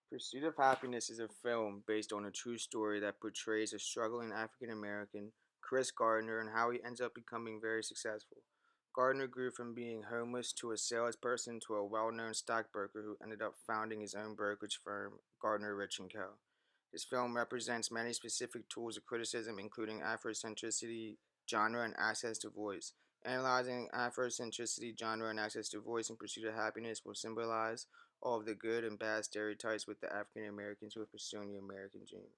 Pursuit of Happiness is a film based on a true story that portrays a struggling African American, Chris Gardner, and how he ends up becoming very successful. Gardner grew from being homeless to a salesperson to a well known stockbroker who ended up founding his own brokerage firm, Gardner Rich and Co. This film represents many specific tools of criticism, including Afrocentricity, genre, and access to voice. Analyzing Afrocentricity, genre, and access to voice in Pursuit of Happiness will symbolize all of the good and bad stereotypes with the African Americans who are pursuing the American dream.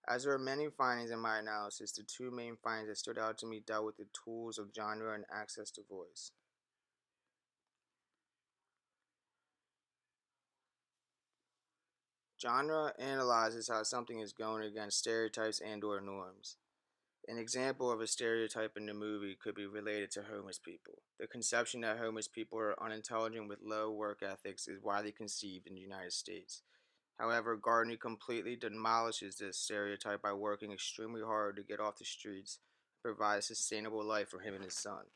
As there are many findings in my analysis, the two main findings that stood out to me dealt with the tools of genre and access to voice. Genre analyzes how something is going against stereotypes and or norms. An example of a stereotype in the movie could be related to homeless people. The conception that homeless people are unintelligent with low work ethics is widely conceived in the United States. However, Gardner completely demolishes this stereotype by working extremely hard to get off the streets and provide a sustainable life for him and his son.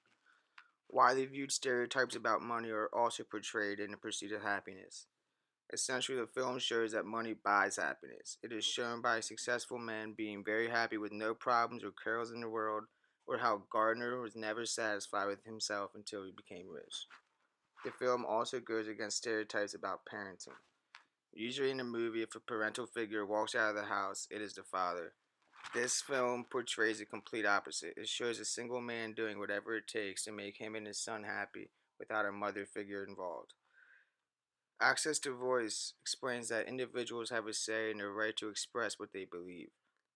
Widely viewed stereotypes about money are also portrayed in The Pursuit of Happiness. Essentially, the film shows that money buys happiness. It is shown by a successful man being very happy with no problems or cares in the world, or how Gardner was never satisfied with himself until he became rich. The film also goes against stereotypes about parenting. Usually in a movie, if a parental figure walks out of the house, it is the father. This film portrays the complete opposite. It shows a single man doing whatever it takes to make him and his son happy without a mother figure involved. Access to voice explains that individuals have a say in their right to express what they believe.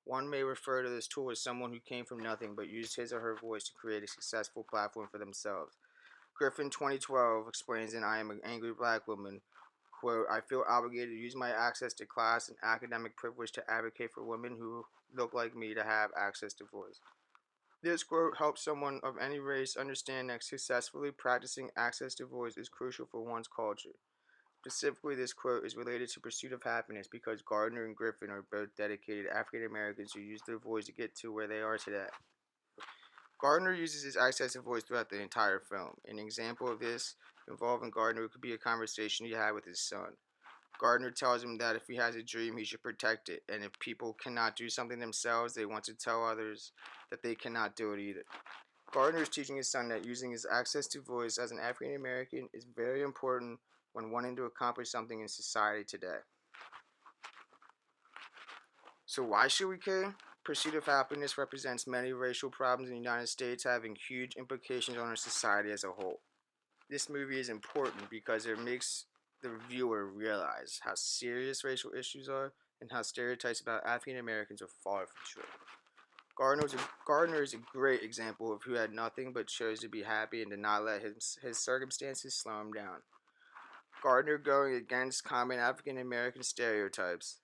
One may refer to this tool as someone who came from nothing but used his or her voice to create a successful platform for themselves. Griffin 2012 explains in I Am an Angry Black Woman, quote, I feel obligated to use my access to class and academic privilege to advocate for women who look like me to have access to voice. This quote helps someone of any race understand that successfully practicing access to voice is crucial for one's culture. Specifically, this quote is related to Pursuit of Happiness because Gardner and Griffin are both dedicated African Americans who use their voice to get to where they are today. Gardner uses his access to voice throughout the entire film. An example of this involving Gardner could be a conversation he had with his son. Gardner tells him that if he has a dream, he should protect it, and if people cannot do something themselves, they want to tell others that they cannot do it either. Gardner is teaching his son that using his access to voice as an African American is very important when wanting to accomplish something in society today. So, why should we care? Pursuit of Happiness represents many racial problems in the United States, having huge implications on our society as a whole. This movie is important because it makes the viewer realize how serious racial issues are and how stereotypes about African Americans are far from true. Gardner is a great example of who had nothing but chose to be happy and did not let his circumstances slow him down. Gardner going against common African American stereotypes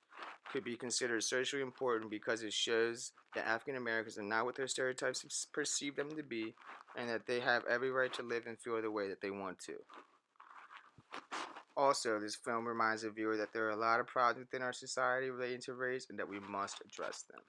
could be considered socially important because it shows that African Americans are not what their stereotypes perceive them to be and that they have every right to live and feel the way that they want to. Also, this film reminds the viewer that there are a lot of problems within our society relating to race and that we must address them.